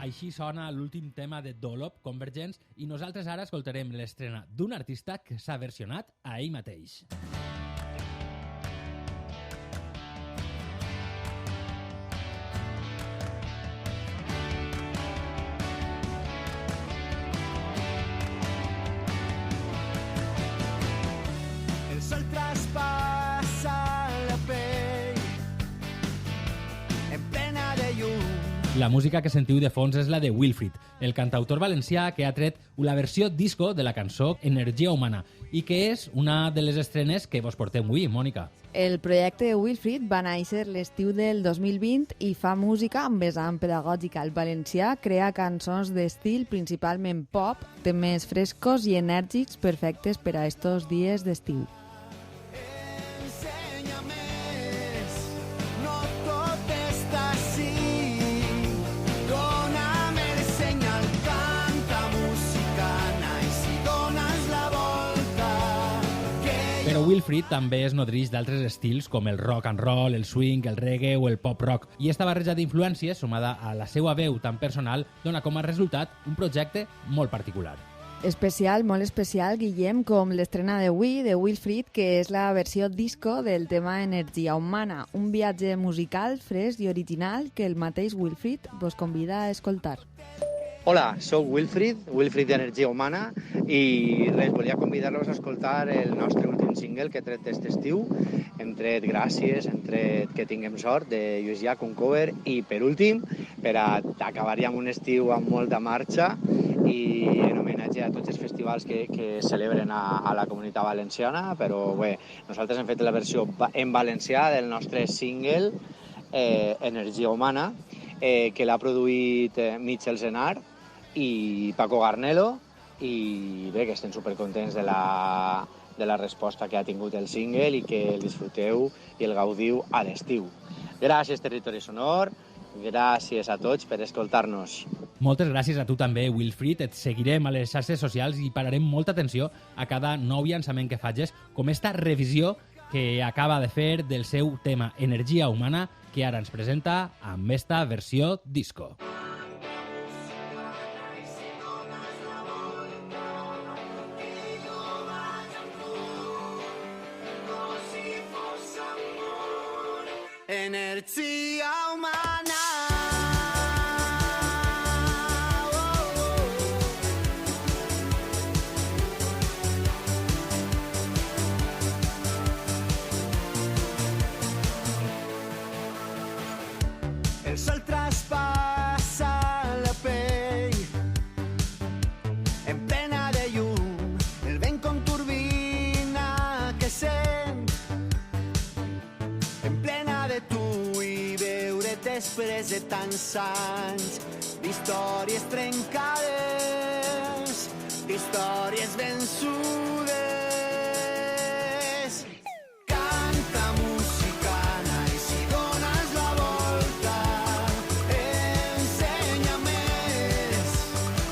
Així sona l'últim tema de Dolop, Convergence, i nosaltres ara escoltarem l'estrena d'un artista que s'ha versionat a ell mateix. El sol traspassa la pell en plena de llum. La música que sentiu de fons és la de Wilfried, el cantautor valencià que ha tret la versió disco de la cançó Energia Humana i que és una de les estrenes que vos portem avui, Mònica. El projecte de Wilfried va néixer l'estiu del 2020 i fa música amb vessant pedagògica. El valencià crea cançons d'estil principalment pop, temes frescos i enèrgics perfectes per a estos dies d'estiu. Però Wilfried també es nodreix d'altres estils com el rock and roll, el swing, el reggae o el pop rock. I esta barreja d'influències, sumada a la seva veu tan personal, dona com a resultat un projecte molt particular. Especial, molt especial, Guillem, com l'estrena d'avui de Wilfried, que és la versió disco del tema Energia Humana, un viatge musical fresc i original que el mateix Wilfried vos convida a escoltar. Hola, sóc Wilfried d'Energia Humana i res, volia convidar-los a escoltar el nostre últim single que he tret aquest estiu. Hem tret Gràcies, hem tret Que tinguem sort de Lluís Llach, un cover, i per últim, per a acabar ja amb un estiu amb molta marxa i en homenatge a tots els festivals que celebren a la Comunitat Valenciana, però bé, nosaltres hem fet la versió en valencià del nostre single Energia Humana, que l'ha produït Michel Senar i Paco Garnelo, i bé, que estem supercontents de la resposta que ha tingut el single i que el disfruteu i el gaudiu a l'estiu. Gràcies, Territori Sonor, gràcies a tots per escoltar-nos. Moltes gràcies a tu també, Wilfried. Et seguirem a les xarxes socials i pararem molta atenció a cada nou llançament que facis, com esta revisió que acaba de fer del seu tema Energia Humana, que ara ens presenta amb esta versió disco. Energia humana. El sol traspassa la pell en plena de llum, el vent com turbina que sent en plena de tu i veure després de tants anys d'històries trencades, d'històries vençudes. Canta musicana i si dones la volta ensenya més,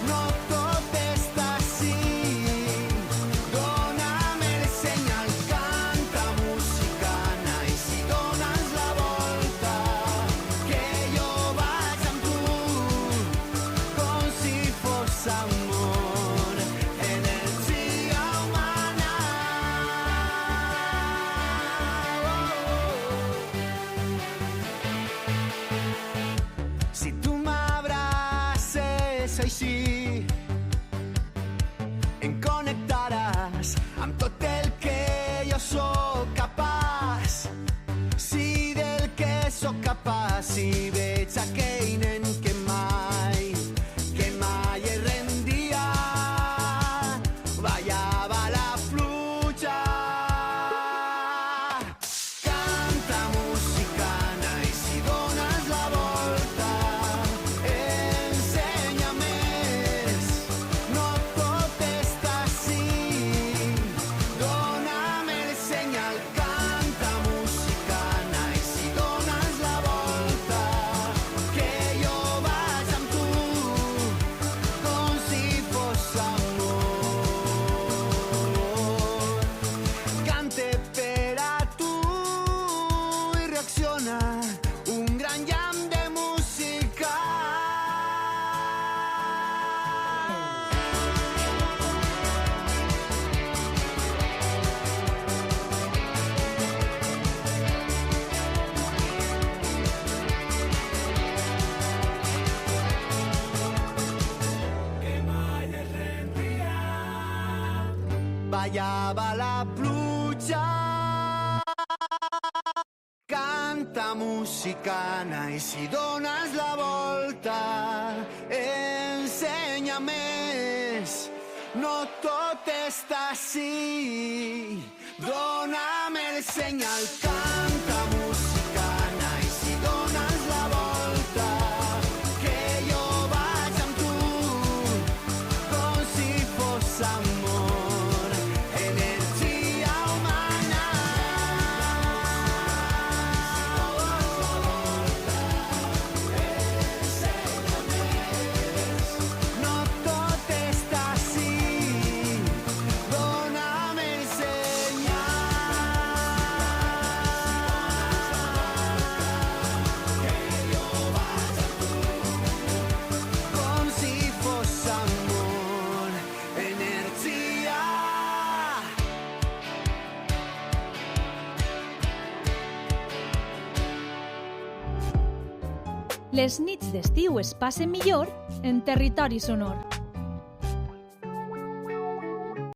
no tot està així, dona'm el senyal. Canta musicana i si dones la volta que jo vaig amb tu com si fos amor. Energia humana. Si tu m'abraces així, em connectaràs amb tot el que jo sóc capaç. Si del que sóc capaç, si veig aquell nen que mai es rendia, ballava la pluja. Canta musicana i si dones la volta ensenya més, no tot està així, dona'm el senyal. callava la pluja. Canta musicana i si dones la volta ensenya més. No tot està així. Dóna'm el senyal, canta musicana i si dones la volta que jo vaig amb tu com si fos amor, energia humana. No tot està així. Dóna'm el com si fos amor, energia. Les nits d'estiu es passen millor en Territori Sonor.